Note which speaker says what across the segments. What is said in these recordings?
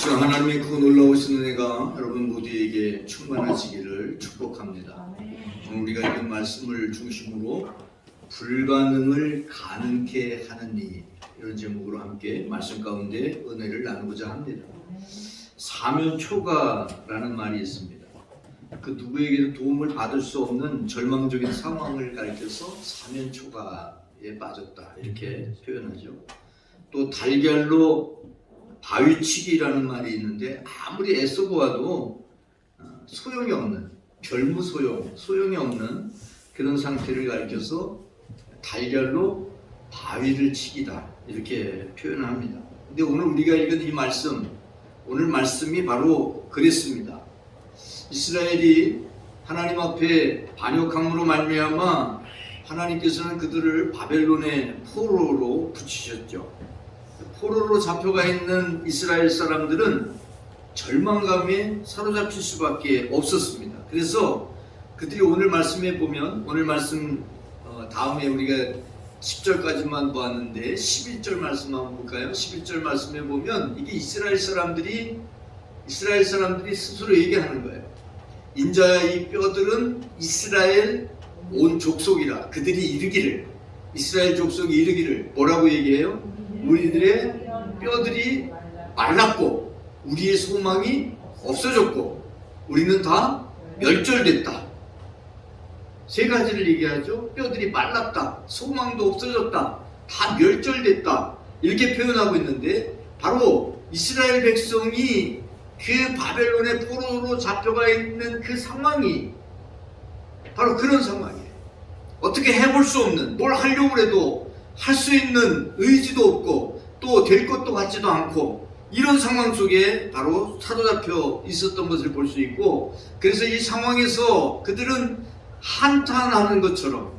Speaker 1: 주 하나님의 그 놀라우신 은혜가 여러분 모두에게 충만하시기를 축복합니다. 오늘 우리가 읽은 말씀을 중심으로 불가능을 가능케 하는 이, 이런 제목으로 함께 말씀 가운데 은혜를 나누고자 합니다. 사면초가라는 말이 있습니다. 그 누구에게도 도움을 받을 수 없는 절망적인 상황을 가리켜서 사면초가에 빠졌다 이렇게 표현하죠. 또 달걀로 바위치기라는 말이 있는데 아무리 애써 보아도 소용이 없는, 소용이 없는 그런 상태를 가리켜서 달걀로 바위를 치기다 이렇게 표현합니다. 근데 오늘 우리가 읽은 이 말씀, 오늘 말씀이 바로 그랬습니다. 이스라엘이 하나님 앞에 반역함으로 말미암아 하나님께서는 그들을 바벨론의 포로로 붙이셨죠. 포로로 잡혀가 있는 이스라엘 사람들은 절망감에 사로잡힐 수밖에 없었습니다. 그래서 그들이 오늘 말씀에 보면, 오늘 말씀 다음에 우리가 10절까지만 보았는데 11절 말씀 한번 볼까요? 11절 말씀에 보면 이게 이스라엘 사람들이 스스로 얘기하는 거예요. 인자야 이 뼈들은 이스라엘 온 족속이라. 그들이 이르기를, 이스라엘 족속이 이르기를 뭐라고 얘기해요? 우리들의 뼈들이 말랐고 우리의 소망이 없어졌고 우리는 다 멸절됐다. 세 가지를 얘기하죠. 뼈들이 말랐다, 소망도 없어졌다, 다 멸절됐다 이렇게 표현하고 있는데 바로 이스라엘 백성이 그 바벨론의 포로로 잡혀가 있는 그 상황이 바로 그런 상황이에요. 어떻게 해볼 수 없는, 뭘 하려고 해도 할 수 있는 의지도 없고 또 될 것도 같지도 않고 이런 상황 속에 바로 사로잡혀 있었던 것을 볼 수 있고, 그래서 이 상황에서 그들은 한탄하는 것처럼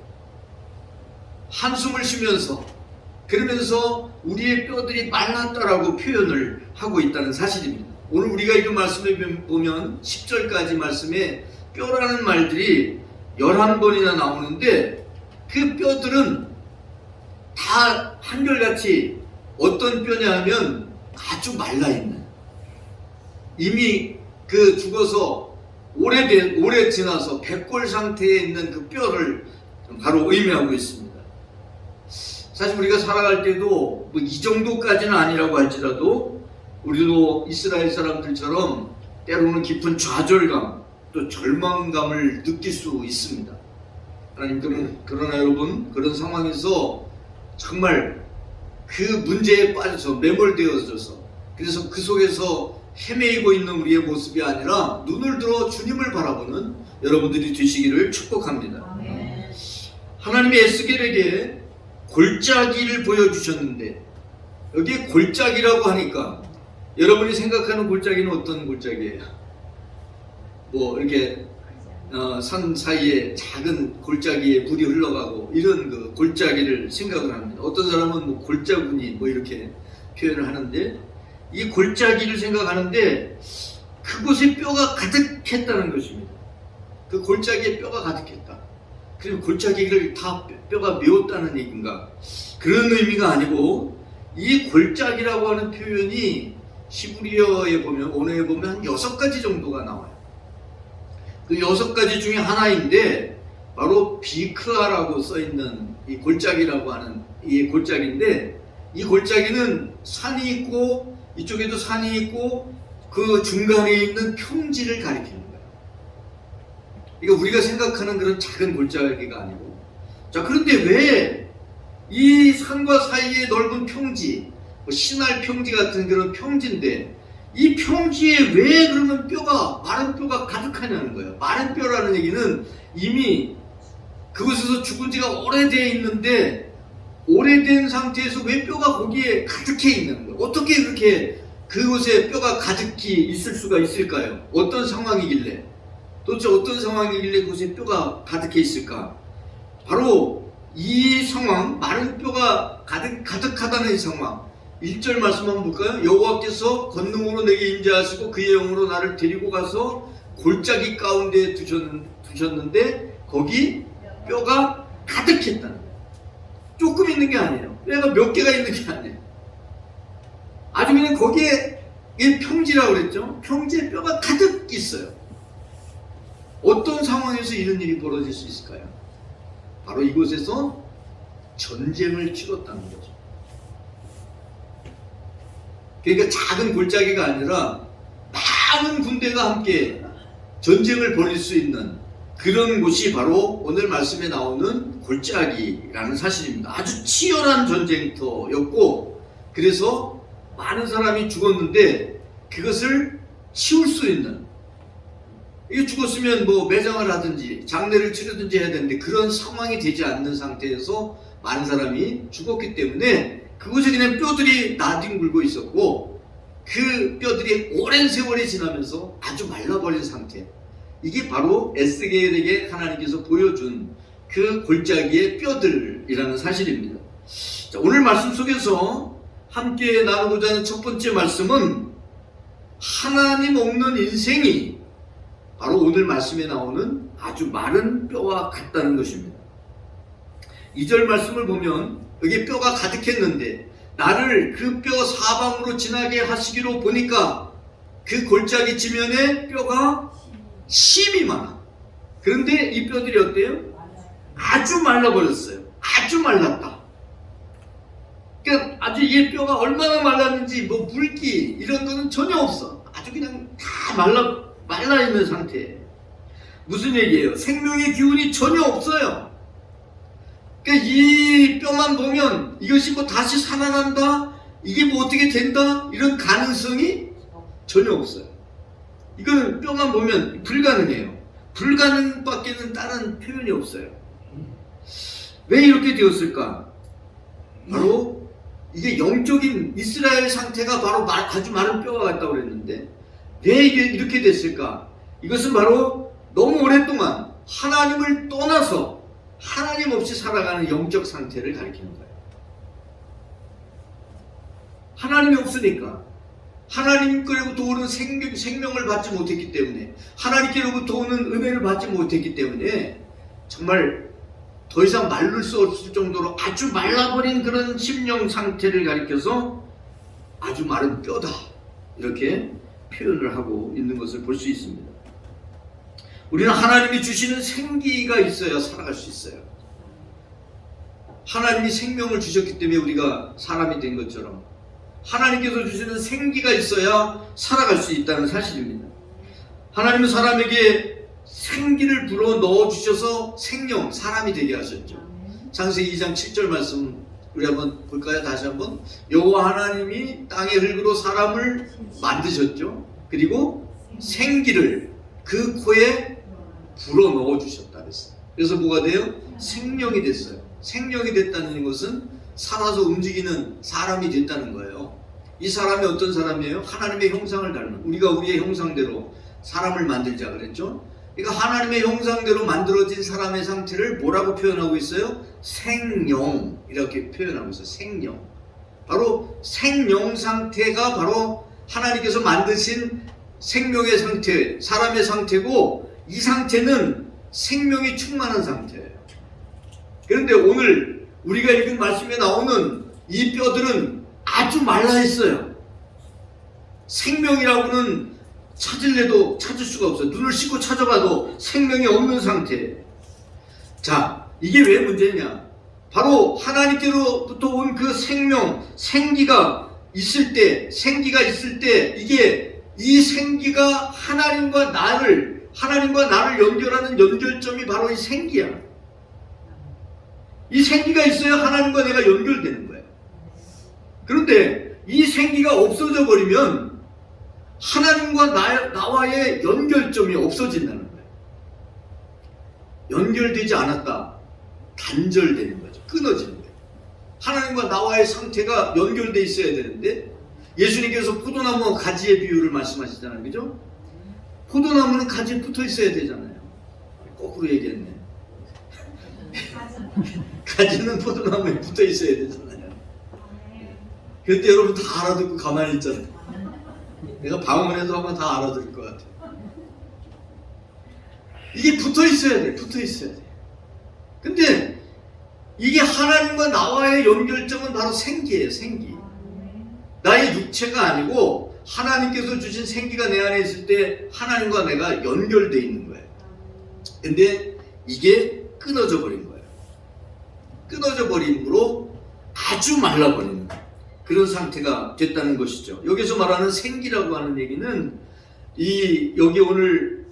Speaker 1: 한숨을 쉬면서 그러면서 우리의 뼈들이 말랐다라고 표현을 하고 있다는 사실입니다. 오늘 우리가 읽은 말씀에 보면 10절까지 말씀에 뼈라는 말들이 11번이나 나오는데 그 뼈들은 다 한결같이 어떤 뼈냐 하면 아주 말라있는, 이미 그 죽어서 오래 지나서 백골 상태에 있는 그 뼈를 바로 의미하고 있습니다. 사실 우리가 살아갈 때도 뭐 이 정도까지는 아니라고 할지라도 우리도 이스라엘 사람들처럼 때로는 깊은 좌절감 또 절망감을 느낄 수 있습니다. 그러나 여러분, 그런 상황에서 정말 그 문제에 빠져서 매몰되어져서 그래서 그 속에서 헤매이고 있는 우리의 모습이 아니라 눈을 들어 주님을 바라보는 여러분들이 되시기를 축복합니다. 아멘. 하나님이 에스겔에게 골짜기를 보여주셨는데 여기에 골짜기라고 하니까 여러분이 생각하는 골짜기는 어떤 골짜기예요? 뭐 이렇게 산 사이에 작은 골짜기에 물이 흘러가고 이런 그 골짜기를 생각을 합니다. 어떤 사람은 뭐 골짜구니 뭐 이렇게 표현을 하는데 이 골짜기를 생각하는데 그곳에 뼈가 가득했다는 것입니다. 그 골짜기에 뼈가 가득했다. 그리고 골짜기를 다 뼈가 메웠다는 얘기인가? 그런 의미가 아니고 이 골짜기라고 하는 표현이 히브리어에 보면, 언어에 보면 한 6가지 정도가 나와요. 그 6가지 중에 하나인데 바로 비크아라고 써있는 이 골짜기라고 하는 이 골짜기인데, 이 골짜기는 산이 있고 이쪽에도 산이 있고 그 중간에 있는 평지를 가리키는 거예요. 그러니까 우리가 생각하는 그런 작은 골짜기가 아니고, 자 그런데 왜 이 산과 사이에 넓은 평지, 뭐 신할 평지 같은 그런 평지인데 이 평지에 왜 그러면 마른 뼈가 가득하냐는 거예요. 마른 뼈라는 얘기는 이미 그곳에서 죽은 지가 오래되어 있는데 오래된 상태에서 왜 뼈가 거기에 가득해 있는 거예요. 어떻게 그렇게 그곳에 뼈가 가득히 있을 수가 있을까요? 어떤 상황이길래, 도대체 어떤 상황이길래 그곳에 뼈가 가득해 있을까? 바로 이 상황, 마른 뼈가 가득하다는 이 상황, 1절 말씀 한번 볼까요? 여호와께서 권능으로 내게 임재하시고 그의 영으로 나를 데리고 가서 골짜기 가운데 두셨는데 거기 뼈가 가득했다는 거예요. 조금 있는 게 아니에요. 뼈가 몇 개가 있는 게 아니에요. 아주 그냥 거기에 이게 평지라고 그랬죠? 평지에 뼈가 가득 있어요. 어떤 상황에서 이런 일이 벌어질 수 있을까요? 바로 이곳에서 전쟁을 치렀다는 거죠. 그러니까 작은 골짜기가 아니라 많은 군대가 함께 전쟁을 벌일 수 있는 그런 곳이 바로 오늘 말씀에 나오는 골짜기라는 사실입니다. 아주 치열한 전쟁터였고, 그래서 많은 사람이 죽었는데 그것을 치울 수 있는, 이게 죽었으면 뭐 매장을 하든지 장례를 치르든지 해야 되는데 그런 상황이 되지 않는 상태에서 많은 사람이 죽었기 때문에 그곳에 그냥 뼈들이 나뒹굴고 있었고, 그 뼈들이 오랜 세월이 지나면서 아주 말라버린 상태, 이게 바로 에스겔에게 하나님께서 보여준 그 골짜기의 뼈들이라는 사실입니다. 자, 오늘 말씀 속에서 함께 나누고자 하는 첫 번째 말씀은 하나님 없는 인생이 바로 오늘 말씀에 나오는 아주 마른 뼈와 같다는 것입니다. 2절 말씀을 보면 여기 뼈가 가득했는데 나를 그 뼈 사방으로 지나게 하시기로 보니까 그 골짜기 지면에 뼈가 심이 많아. 그런데 이 뼈들이 어때요? 아주 말라버렸어요. 아주 말랐다. 그러니까 아주 이 뼈가 얼마나 말랐는지 뭐 물기 이런 거는 전혀 없어. 아주 그냥 다 말라 있는 상태. 무슨 얘기예요? 생명의 기운이 전혀 없어요. 그러니까 이 뼈만 보면 이것이 뭐 다시 살아난다, 이게 뭐 어떻게 된다, 이런 가능성이 전혀 없어요. 이거는 뼈만 보면 불가능해요. 불가능밖에는 다른 표현이 없어요. 왜 이렇게 되었을까? 바로 이게 영적인 이스라엘 상태가 바로 아주 마른 뼈가 같다고 그랬는데 왜 이게 이렇게 됐을까? 이것은 바로 너무 오랫동안 하나님을 떠나서 하나님 없이 살아가는 영적 상태를 가리키는 거예요. 하나님이 없으니까 하나님께로부터 오는 생명을 받지 못했기 때문에, 하나님께로부터 오는 은혜를 받지 못했기 때문에 정말 더 이상 말릴 수 없을 정도로 아주 말라버린 그런 심령 상태를 가리켜서 아주 마른 뼈다, 이렇게 표현을 하고 있는 것을 볼 수 있습니다. 우리는 하나님이 주시는 생기가 있어야 살아갈 수 있어요. 하나님이 생명을 주셨기 때문에 우리가 사람이 된 것처럼 하나님께서 주시는 생기가 있어야 살아갈 수 있다는 사실입니다. 하나님은 사람에게 생기를 불어 넣어주셔서 생명, 사람이 되게 하셨죠. 창세기 2장 7절 말씀 우리 한번 볼까요? 다시 한번. 여호와 하나님이 땅의 흙으로 사람을 만드셨죠. 그리고 생기를 그 코에 불어 넣어주셨다 그랬어요. 그래서 뭐가 돼요? 생명이 됐어요. 생명이 됐다는 것은 살아서 움직이는 사람이 됐다는 거예요. 이 사람이 어떤 사람이에요? 하나님의 형상을 닮은, 우리가 우리의 형상대로 사람을 만들자 그랬죠. 그러니까 하나님의 형상대로 만들어진 사람의 상태를 뭐라고 표현하고 있어요? 생령, 이렇게 표현하고 있어요. 생령. 바로 생령 상태가 바로 하나님께서 만드신 생명의 상태, 사람의 상태고, 이 상태는 생명이 충만한 상태예요. 그런데 오늘 우리가 읽은 말씀에 나오는 이 뼈들은 아주 말라 있어요. 생명이라고는 찾을래도 찾을 수가 없어요. 눈을 씻고 찾아봐도 생명이 없는 상태. 자, 이게 왜 문제냐? 바로 하나님께로부터 온 그 생명, 생기가 있을 때 이게 이 생기가 하나님과 나를 연결하는 연결점이 바로 이 생기야. 이 생기가 있어야 하나님과 내가 연결되는 거예요. 그런데 이 생기가 없어져 버리면 하나님과 나와의 연결점이 없어진다는 거예요. 연결되지 않았다, 단절되는 거죠. 끊어지는 거예요. 하나님과 나와의 상태가 연결되어 있어야 되는데, 예수님께서 포도나무와 가지의 비유를 말씀하시잖아요. 그죠? 포도나무는 가지에 붙어 있어야 되잖아요. 거꾸로 얘기했네. 가지는 포도나무에 붙어 있어야 되잖아요. 그때 여러분 다 알아듣고 가만히 있잖아요. 내가 방언해서 하면 다 알아들을 것 같아요. 이게 붙어 있어야 돼. 붙어 있어야 돼. 근데 이게 하나님과 나와의 연결점은 바로 생기예요. 생기. 나의 육체가 아니고 하나님께서 주신 생기가 내 안에 있을 때 하나님과 내가 연결되어 있는 거예요. 근데 이게 끊어져 버린 거예요. 끊어져 버림으로 아주 말라버리는 그런 상태가 됐다는 것이죠. 여기서 말하는 생기라고 하는 얘기는 여기 오늘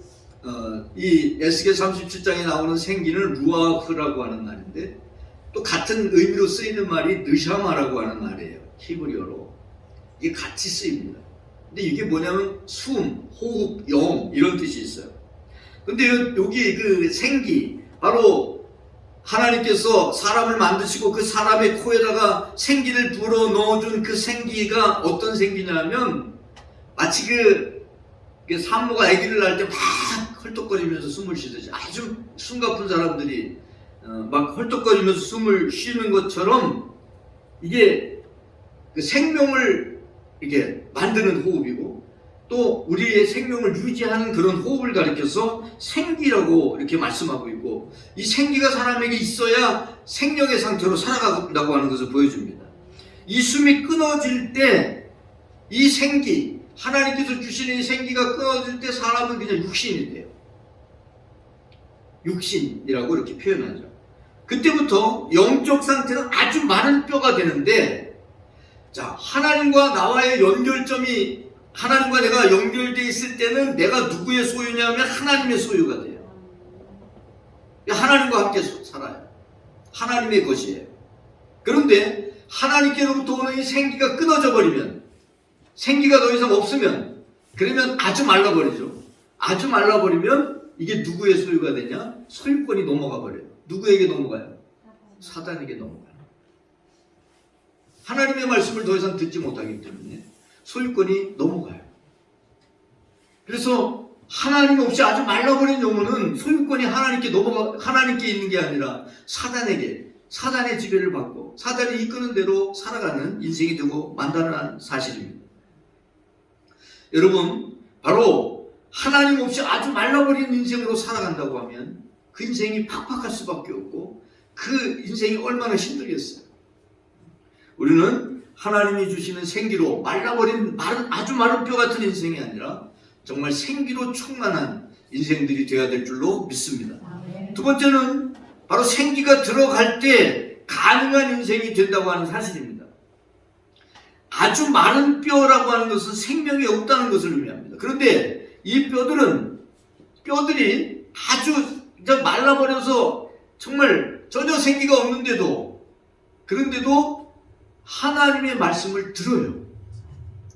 Speaker 1: 이 에스겔 37장에 나오는 생기는 루아흐라고 하는 말인데, 또 같은 의미로 쓰이는 말이 느샤마라고 하는 말이에요. 히브리어로. 이게 같이 쓰입니다. 근데 이게 뭐냐면 숨, 호흡, 영 이런 뜻이 있어요. 근데 여기 그 생기, 바로 하나님께서 사람을 만드시고 그 사람의 코에다가 생기를 불어 넣어준 그 생기가 어떤 생기냐면, 마치 산모가 아기를 낳을 때 막 헐떡거리면서 숨을 쉬듯이, 아주 숨가쁜 사람들이 막 헐떡거리면서 숨을 쉬는 것처럼, 이게 그 생명을 이렇게 만드는 호흡이고, 또 우리의 생명을 유지하는 그런 호흡을 가리켜서 생기라고 이렇게 말씀하고 있고, 이 생기가 사람에게 있어야 생명의 상태로 살아간다고 하는 것을 보여줍니다. 이 숨이 끊어질 때 이 생기, 하나님께서 주시는 이 생기가 끊어질 때 사람은 그냥 육신이 돼요. 육신이라고 이렇게 표현하죠. 그때부터 영적 상태는 아주 마른 뼈가 되는데, 자, 하나님과 나와의 연결점이, 하나님과 내가 연결되어 있을 때는 내가 누구의 소유냐면 하나님의 소유가 돼요. 하나님과 함께 살아요. 하나님의 것이에요. 그런데 하나님께로부터 오는 이 생기가 끊어져 버리면, 생기가 더 이상 없으면, 그러면 아주 말라버리죠. 아주 말라버리면 이게 누구의 소유가 되냐? 소유권이 넘어가 버려요. 누구에게 넘어가요? 사단에게 넘어가요. 하나님의 말씀을 더 이상 듣지 못하기 때문에 소유권이 넘어가요. 그래서 하나님 없이 아주 말라버린 영혼은 소유권이 하나님께 있는 게 아니라 사단의 지배를 받고 사단이 이끄는 대로 살아가는 인생이 되고 만다는 사실입니다. 여러분, 바로 하나님 없이 아주 말라버린 인생으로 살아간다고 하면 그 인생이 팍팍할 수밖에 없고, 그 인생이 얼마나 힘들겠어요. 우리는 하나님이 주시는 생기로 말라버린 아주 마른 뼈 같은 인생이 아니라 정말 생기로 충만한 인생들이 되어야 될 줄로 믿습니다. 두 번째는 바로 생기가 들어갈 때 가능한 인생이 된다고 하는 사실입니다. 아주 마른 뼈라고 하는 것은 생명이 없다는 것을 의미합니다. 그런데 이 뼈들이 아주 말라버려서 정말 전혀 생기가 없는데도, 그런데도 하나님의 말씀을 들어요.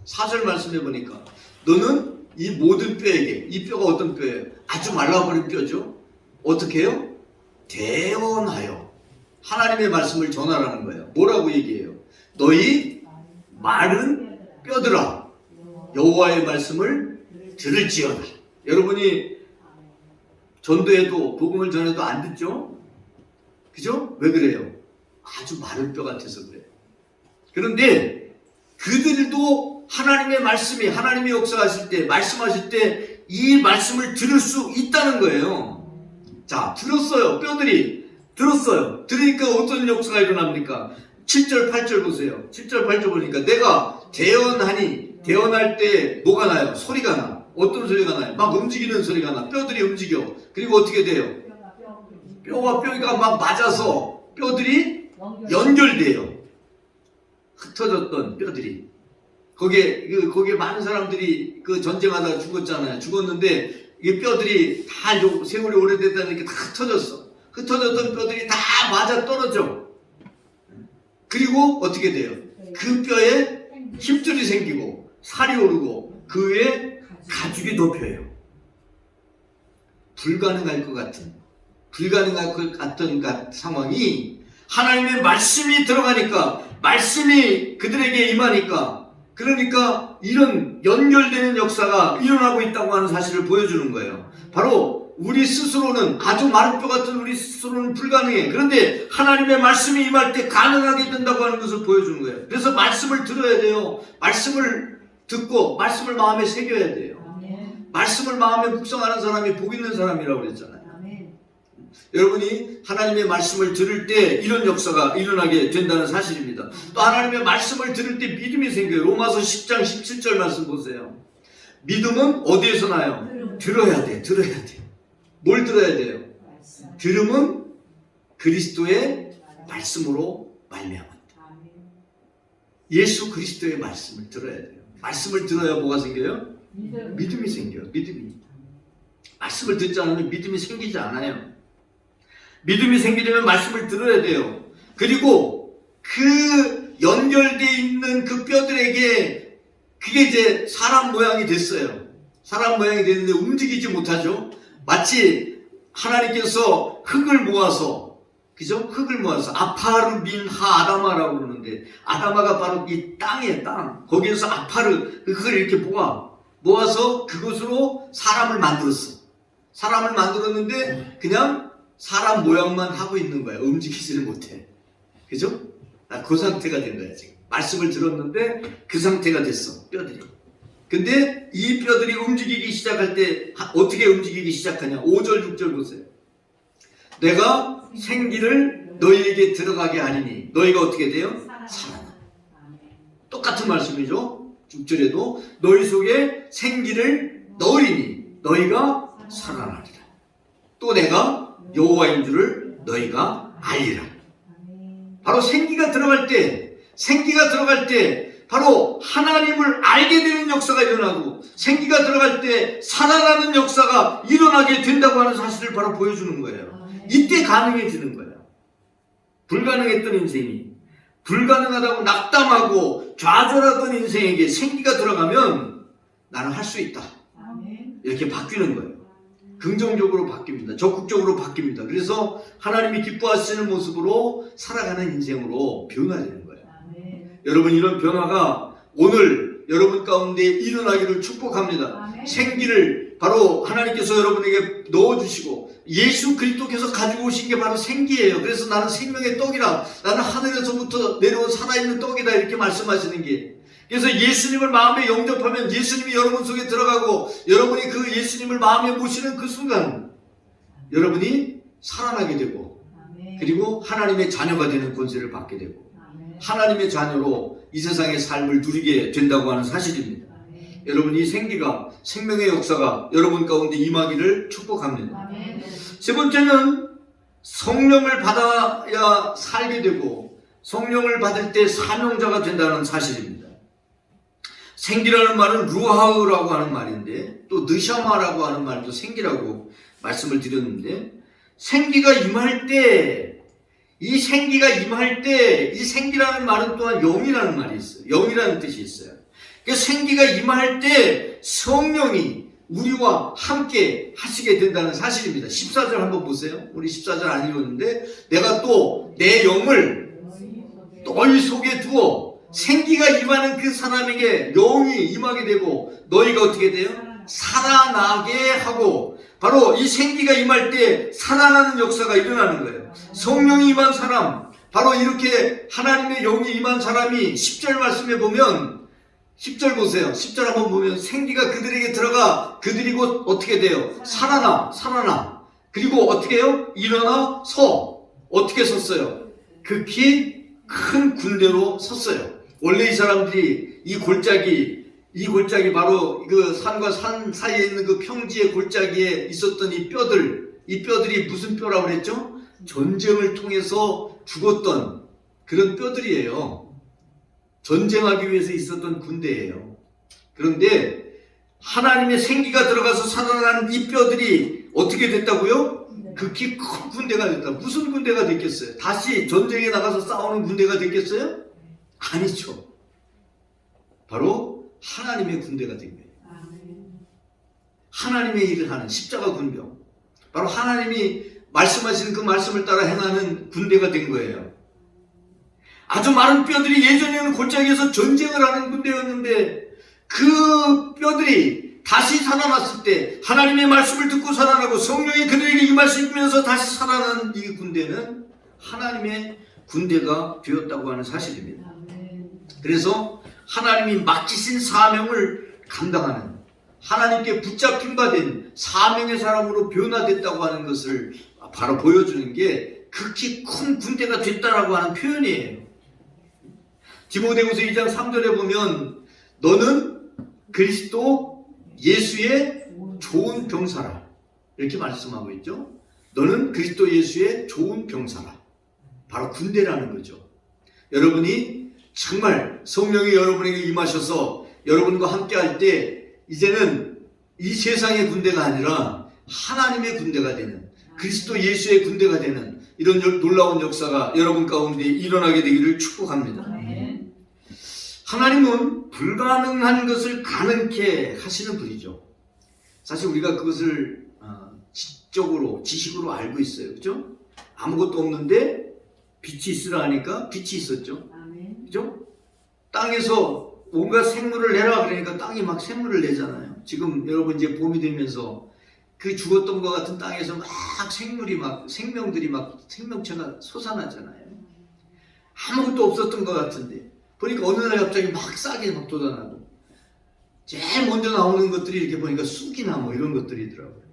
Speaker 1: 4절 말씀해 보니까 너는 이 모든 뼈에게, 이 뼈가 어떤 뼈예요? 아주 말라버린 뼈죠. 어떻게 해요? 대언하여 하나님의 말씀을 전하라는 거예요. 뭐라고 얘기해요? 너희 마른 뼈들아, 여호와의 말씀을 들을지어다. 여러분이 전도해도 복음을 전해도 안 듣죠? 그죠? 왜 그래요? 아주 마른 뼈 같아서 그래요. 그런데 그들도 하나님의 말씀이, 하나님의 역사하실 때, 말씀하실 때 이 말씀을 들을 수 있다는 거예요. 자, 들었어요. 뼈들이 들었어요. 들으니까 어떤 역사가 일어납니까? 7절 8절 보세요. 7절 8절 보니까 내가 대언할 때 뭐가 나요? 소리가 나. 어떤 소리가 나요? 막 움직이는 소리가 나. 뼈들이 움직여. 그리고 어떻게 돼요? 뼈와 뼈가 막 맞아서 뼈들이 연결돼요. 흩어졌던 뼈들이. 거기에 많은 사람들이 그 전쟁하다가 죽었잖아요. 죽었는데 이 뼈들이 다 세월이 오래됐다니까 다 흩어졌어. 흩어졌던 뼈들이 다 맞아 떨어져. 그리고 어떻게 돼요? 그 뼈에 힘줄이 생기고 살이 오르고 그 위에 가죽이 덮여요. 불가능할 것 같은 상황이 하나님의 말씀이 들어가니까, 말씀이 그들에게 임하니까, 그러니까 이런 연결되는 역사가 일어나고 있다고 하는 사실을 보여주는 거예요. 바로 우리 스스로는, 아주 마른 뼈 같은 우리 스스로는 불가능해. 그런데 하나님의 말씀이 임할 때 가능하게 된다고 하는 것을 보여주는 거예요. 그래서 말씀을 들어야 돼요. 말씀을 듣고 말씀을 마음에 새겨야 돼요. 말씀을 마음에 묵상하는 사람이 복 있는 사람이라고 그랬잖아요. 여러분이 하나님의 말씀을 들을 때 이런 역사가 일어나게 된다는 사실입니다. 또 하나님의 말씀을 들을 때 믿음이 생겨요. 로마서 10장 17절 말씀 보세요. 믿음은 어디에서 나요? 들어야 돼. 뭘 들어야 돼요? 들음은 그리스도의 말씀으로 말미암았다. 예수 그리스도의 말씀을 들어야 돼요. 말씀을 들어야 뭐가 생겨요? 믿음이 생겨요. 믿음이. 말씀을 듣지 않으면 믿음이 생기지 않아요. 믿음이 생기려면 말씀을 들어야 돼요. 그리고 그 연결되어 있는 그 뼈들에게 그게 이제 사람 모양이 됐어요. 사람 모양이 됐는데 움직이지 못하죠. 마치 하나님께서 흙을 모아서, 그죠? 흙을 모아서 아파르 민 하 아다마라고 그러는데, 아다마가 바로 이 땅이에요, 땅. 거기에서 아파르, 그 흙을 이렇게 모아서 그것으로 사람을 만들었어. 사람을 만들었는데 그냥 사람 모양만 하고 있는 거야. 움직이지를 못해. 그죠? 그 상태가 된 거야, 지금. 말씀을 들었는데 그 상태가 됐어, 뼈들이. 근데 이 뼈들이 움직이기 시작할 때 어떻게 움직이기 시작하냐? 5절, 6절 보세요. 내가 생기를 너희에게 들어가게 하리니 너희가 어떻게 돼요? 살아나. 똑같은 말씀이죠. 6절에도 너희 속에 생기를 넣으리니 너희가 살아나리라. 또 내가 여호와인 줄을 너희가 알리라. 바로 생기가 들어갈 때 바로 하나님을 알게 되는 역사가 일어나고, 생기가 들어갈 때 살아나는 역사가 일어나게 된다고 하는 사실을 바로 보여주는 거예요. 이때 가능해지는 거예요. 불가능했던 인생이 불가능하다고 낙담하고 좌절하던 인생에게 생기가 들어가면 나는 할 수 있다, 이렇게 바뀌는 거예요. 긍정적으로 바뀝니다. 적극적으로 바뀝니다. 그래서 하나님이 기뻐하시는 모습으로 살아가는 인생으로 변화되는 거예요. 여러분, 이런 변화가 오늘 여러분 가운데 일어나기를 축복합니다. 생기를 바로 하나님께서 여러분에게 넣어주시고 예수 그리스도께서 가지고 오신 게 바로 생기예요. 그래서 나는 생명의 떡이라, 나는 하늘에서부터 내려온 살아있는 떡이다, 이렇게 말씀하시는 게, 그래서 예수님을 마음에 영접하면 예수님이 여러분 속에 들어가고 여러분이 그 예수님을 마음에 모시는 그 순간 여러분이 살아나게 되고, 그리고 하나님의 자녀가 되는 권세를 받게 되고 하나님의 자녀로 이 세상의 삶을 누리게 된다고 하는 사실입니다. 여러분, 이 생기가, 생명의 역사가 여러분 가운데 임하기를 축복합니다. 세 번째는 성령을 받아야 살게 되고 성령을 받을 때 사명자가 된다는 사실입니다. 생기라는 말은 루하우라고 하는 말인데, 또 느샤마라고 하는 말도 생기라고 말씀을 드렸는데, 생기가 임할 때, 이 생기라는 말은 또한 영이라는 말이 있어요. 영이라는 뜻이 있어요. 그래서 생기가 임할 때 성령이 우리와 함께 하시게 된다는 사실입니다. 14절 한번 보세요. 우리 14절 안 읽었는데, 내가 또 내 영을 너희 속에 두어, 생기가 임하는 그 사람에게 영이 임하게 되고 너희가 어떻게 돼요? 살아나게 하고, 바로 이 생기가 임할 때 살아나는 역사가 일어나는 거예요. 성령이 임한 사람, 바로 이렇게 하나님의 영이 임한 사람이 10절 말씀에 보면, 10절 보세요. 10절 한번 보면 생기가 그들에게 들어가 그들이 곧 어떻게 돼요? 살아나. 그리고 어떻게 해요? 일어나 서. 어떻게 섰어요? 극히 큰 군대로 섰어요. 원래 이 사람들이 이 골짜기 바로 그 산과 산 사이에 있는 그 평지의 골짜기에 있었던 이 뼈들이 무슨 뼈라고 그랬죠? 전쟁을 통해서 죽었던 그런 뼈들이에요. 전쟁하기 위해서 있었던 군대예요. 그런데 하나님의 생기가 들어가서 살아나는 이 뼈들이 어떻게 됐다고요? 극히 큰 군대가 됐다. 무슨 군대가 됐겠어요? 다시 전쟁에 나가서 싸우는 군대가 됐겠어요? 아니죠. 바로 하나님의 군대가 된 거예요. 하나님의 일을 하는 십자가 군병, 바로 하나님이 말씀하시는 그 말씀을 따라 행하는 군대가 된 거예요. 아주 많은 뼈들이 예전에는 골짜기에서 전쟁을 하는 군대였는데, 그 뼈들이 다시 살아났을 때 하나님의 말씀을 듣고 살아나고 성령이 그들에게 임하시면서 다시 살아난 이 군대는 하나님의 군대가 되었다고 하는 사실입니다. 그래서 하나님이 맡기신 사명을 감당하는, 하나님께 붙잡힌 바 된 사명의 사람으로 변화됐다고 하는 것을 바로 보여주는 게 극히 큰 군대가 됐다라고 하는 표현이에요. 디모데후서 2장 3절에 보면 너는 그리스도 예수의 좋은 병사라 이렇게 말씀하고 있죠. 너는 그리스도 예수의 좋은 병사라. 바로 군대라는 거죠. 여러분이 정말 성령이 여러분에게 임하셔서 여러분과 함께 할 때 이제는 이 세상의 군대가 아니라 하나님의 군대가 되는 그리스도 예수의 군대가 되는 이런 놀라운 역사가 여러분 가운데 일어나게 되기를 축복합니다. 하나님은 불가능한 것을 가능케 하시는 분이죠. 사실 우리가 그것을 지식으로 알고 있어요. 그렇죠? 아무것도 없는데 빛이 있으라 하니까 빛이 있었죠. 그렇죠? 땅에서 뭔가 생물을 내라 그러니까 땅이 막 생물을 내잖아요. 지금 여러분 이제 봄이 되면서 그 죽었던 것 같은 땅에서 막 생물이 막 생명들이 막 생명체가 솟아나잖아요. 아무것도 없었던 것 같은데 보니까 어느 날 갑자기 막 싹이 막 돋아나고 제일 먼저 나오는 것들이 이렇게 보니까 쑥이나 뭐 이런 것들이더라고요.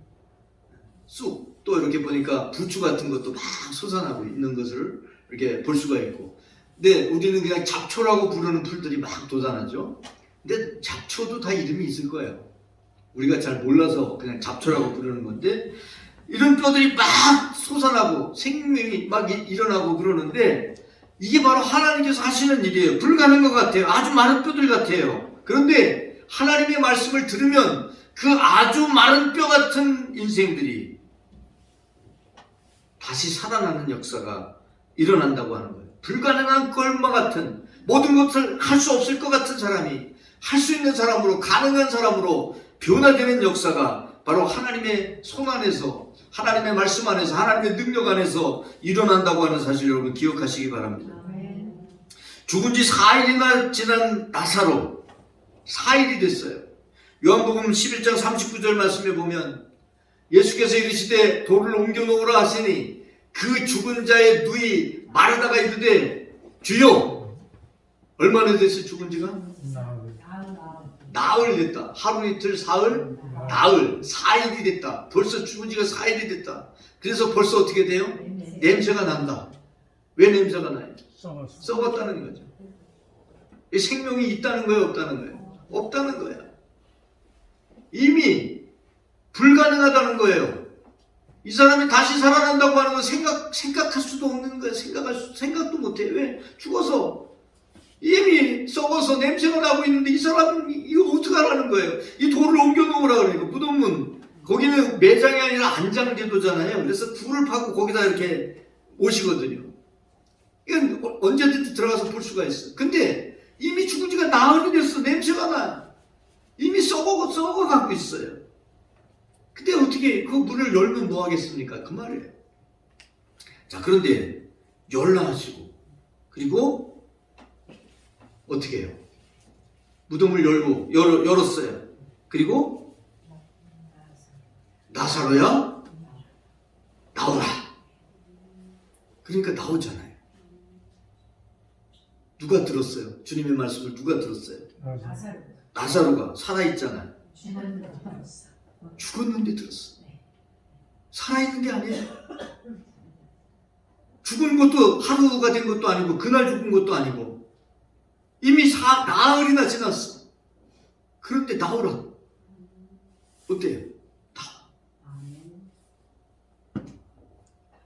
Speaker 1: 쑥, 또 이렇게 보니까 부추 같은 것도 막 솟아나고 있는 것을 이렇게 볼 수가 있고, 근데 우리는 그냥 잡초라고 부르는 풀들이 막 돋아나죠. 근데 잡초도 다 이름이 있을 거예요. 우리가 잘 몰라서 그냥 잡초라고 부르는 건데 이런 뼈들이 막 솟아나고 생명이 막 일어나고 그러는데 이게 바로 하나님께서 하시는 일이에요. 불가능한 것 같아요. 아주 많은 뼈들 같아요. 그런데 하나님의 말씀을 들으면 그 아주 많은 뼈 같은 인생들이 다시 살아나는 역사가 일어난다고 하는 거예요. 불가능한 것과 같은 모든 것을 할 수 없을 것 같은 사람이 할 수 있는 사람으로 가능한 사람으로 변화되는 역사가 바로 하나님의 손 안에서 하나님의 말씀 안에서 하나님의 능력 안에서 일어난다고 하는 사실 여러분 기억하시기 바랍니다. 죽은 지 4일이나 지난 나사로 4일이 됐어요. 요한복음 11장 39절 말씀에 보면 예수께서 이르시되 돌을 옮겨 놓으라 하시니 그 죽은 자의 누이 마르다가 이르되 주여 얼마나 됐어요? 죽은 지가? 나흘 됐다. 하루 이틀 사흘 나흘 4일이 됐다. 벌써 죽은 지가 4일이 됐다. 그래서 벌써 어떻게 돼요? 냄새가 난다. 왜 냄새가 나요? 썩었다는 거죠. 생명이 있다는 거예요? 없다는 거예요? 없다는 거예요. 이미 불가능하다는 거예요. 이 사람이 다시 살아난다고 하는 건 생각할 수도 없는 거예요. 생각도 못해요. 왜? 죽어서 이미 썩어서 냄새가 나고 있는데 이 사람은 이거 어떡하라는 거예요? 이 돌을 옮겨 놓으라 그러니까 무덤은 거기는 매장이 아니라 안장제도잖아요. 그래서 굴을 파고 거기다 이렇게 오시거든요. 이건 언제든지 들어가서 볼 수가 있어. 근데 이미 죽은 지가 나흘이 됐어. 냄새가 나. 이미 썩어가고 있어요. 근데 어떻게 그 문을 열면 뭐 하겠습니까? 그 말이에요. 자, 그런데 열라 하시고 그리고 어떻게 해요? 무덤을 열었어요. 그리고 나사로야 나오라. 그러니까 나오잖아요. 누가 들었어요? 주님의 말씀을 누가 들었어요? 나사로가 살아있잖아요. 죽었는데 들었어. 살아있는 게 아니에요. 죽은 것도 하루가 된 것도 아니고 그날 죽은 것도 아니고 이미 나흘이나 지났어. 그런데 나오라. 어때요?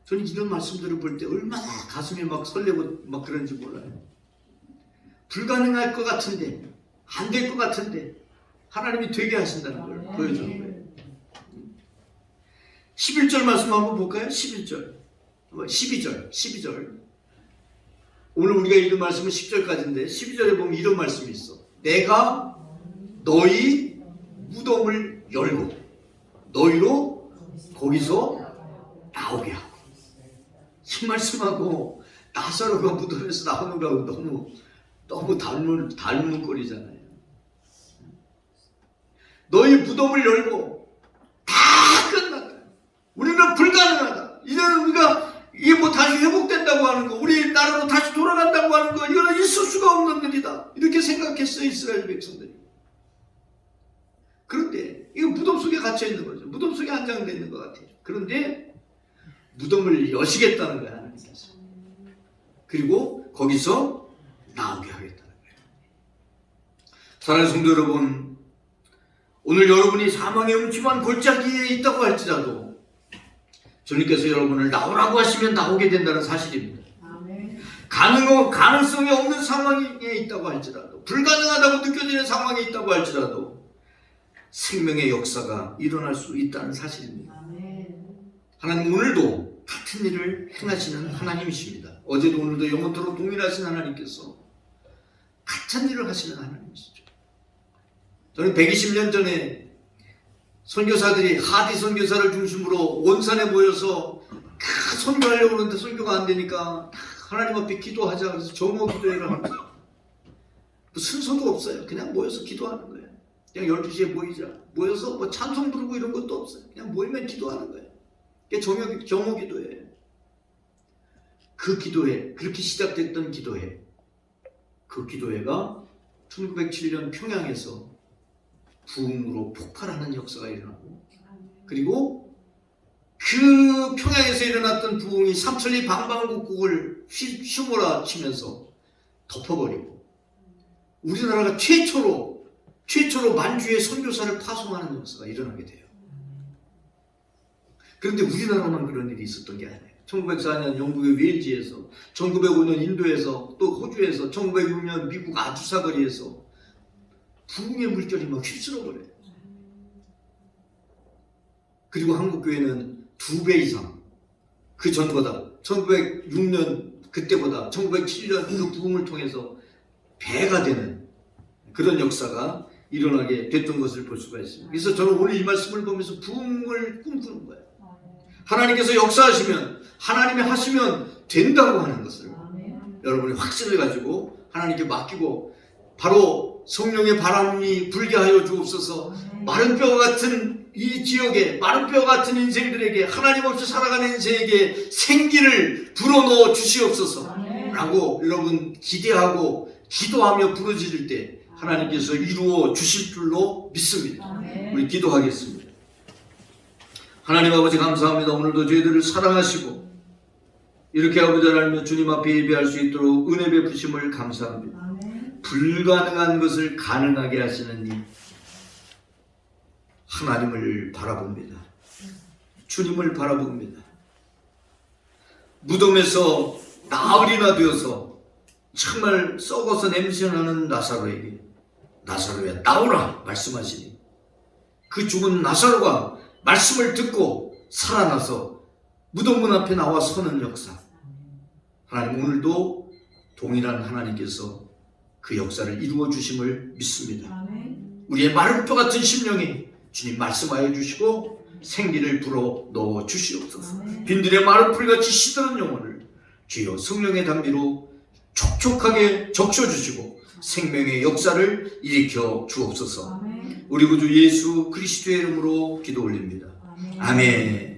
Speaker 1: 저는 이런 말씀들을 볼 때 얼마나 가슴이 막 설레고 막 그런지 몰라요. 불가능할 것 같은데 안 될 것 같은데 하나님이 되게 하신다는 걸 보여주는 거예요. 11절 말씀 한번 볼까요? 11절 12절 오늘 우리가 읽은 말씀은 10절까지인데 12절에 보면 이런 말씀이 있어. 내가 너희 무덤을 열고 너희로 거기서 나오게 하고. 이 말씀하고 나사로가 무덤에서 나오는 거하고 너무 닮은 꼴이잖아요. 너희 무덤을 열고 다 끝났다. 우리는 불가능하다. 이제는 우리가 이게 뭐 다시 회복된다고 하는 거, 우리 나라로 다시 돌아간다고 하는 거, 이거는 있을 수가 없는 일이다. 이렇게 생각했어요, 이스라엘 백성들이. 그런데 이거 무덤 속에 갇혀 있는 거죠. 무덤 속에 안장되어 있는 것 같아요. 그런데 무덤을 여시겠다는 거야, 하나님께서. 그리고 거기서 나오게 하겠다는 거예요. 사랑하는 성도 여러분, 오늘 여러분이 사망의 음침한 골짜기에 있다고 할지라도 주님께서 여러분을 나오라고 하시면 나오게 된다는 사실입니다. 가능성이 없는 상황에 있다고 할지라도, 불가능하다고 느껴지는 상황에 있다고 할지라도 생명의 역사가 일어날 수 있다는 사실입니다. 하나님 오늘도 같은 일을 행하시는 하나님이십니다. 어제도 오늘도 영원토록 동일하신 하나님께서 같은 일을 하시는 하나님이시죠. 저는 120년 전에 선교사들이 하디 선교사를 중심으로 원산에 모여서 선교하려고 그러는데 선교가 안 되니까 하나님 앞에 기도하자 그래서 정오 기도회를 합니다. 순서도 없어요. 그냥 모여서 기도하는 거예요. 그냥 12시에 모이자. 모여서 뭐 찬송 부르고 이런 것도 없어요. 그냥 모이면 기도하는 거예요. 그게 정오 기도회예요. 그 기도회, 그렇게 시작됐던 기도회, 그 기도회가 1907년 평양에서 부흥으로 폭발하는 역사가 일어나고, 그리고 그 평양에서 일어났던 부흥이 삼천리 방방곡곡을 휘몰아치면서 덮어버리고 우리나라가 최초로 만주의 선교사를 파송하는 역사가 일어나게 돼요. 그런데 우리나라만 그런 일이 있었던 게 아니에요. 1904년 영국의 웨일즈에서, 1905년 인도에서, 또 호주에서, 1906년 미국 아주사거리에서 부흥의 물결이 막 휩쓸어버려요. 그리고 한국교회는 2배 이상, 그 전보다 1906년 그때보다 1907년 그 부흥을 통해서 배가 되는 그런 역사가 일어나게 됐던 것을 볼 수가 있습니다. 그래서 저는 오늘 이 말씀을 보면서 부흥을 꿈꾸는 거예요. 하나님께서 역사하시면, 하나님이 하시면 된다고 하는 것을 여러분이 확신을 가지고 하나님께 맡기고, 바로 성령의 바람이 불게 하여 주옵소서. 마른 뼈 같은 이 지역에, 마른 뼈 같은 인생들에게, 하나님 없이 살아가는 인생에게 생기를 불어넣어 주시옵소서 라고 여러분 기대하고 기도하며 부르짖을 때 하나님께서 이루어 주실 줄로 믿습니다. 우리 기도하겠습니다. 하나님 아버지 감사합니다. 오늘도 저희들을 사랑하시고 이렇게 아버지 하나님 주님 앞에 예배할 수 있도록 은혜 베푸심을 감사합니다. 불가능한 것을 가능하게 하시는 이 하나님을 바라봅니다. 주님을 바라봅니다. 무덤에서 나흘이나 되어서 정말 썩어서 냄새나는 나사로에게 나사로야 나오라 말씀하시니 그 죽은 나사로가 말씀을 듣고 살아나서 무덤 문 앞에 나와 서는 역사. 하나님 오늘도 동일한 하나님께서 그 역사를 이루어 주심을 믿습니다. 우리의 마른 뼈 같은 심령이 주님 말씀하여 주시고 생기를 불어 넣어 주시옵소서. 빈들의 마른 풀같이 시드는 영혼을 주여 성령의 담비로 촉촉하게 적셔주시고 생명의 역사를 일으켜 주옵소서. 우리 구주 예수 그리스도의 이름으로 기도 올립니다. 아멘.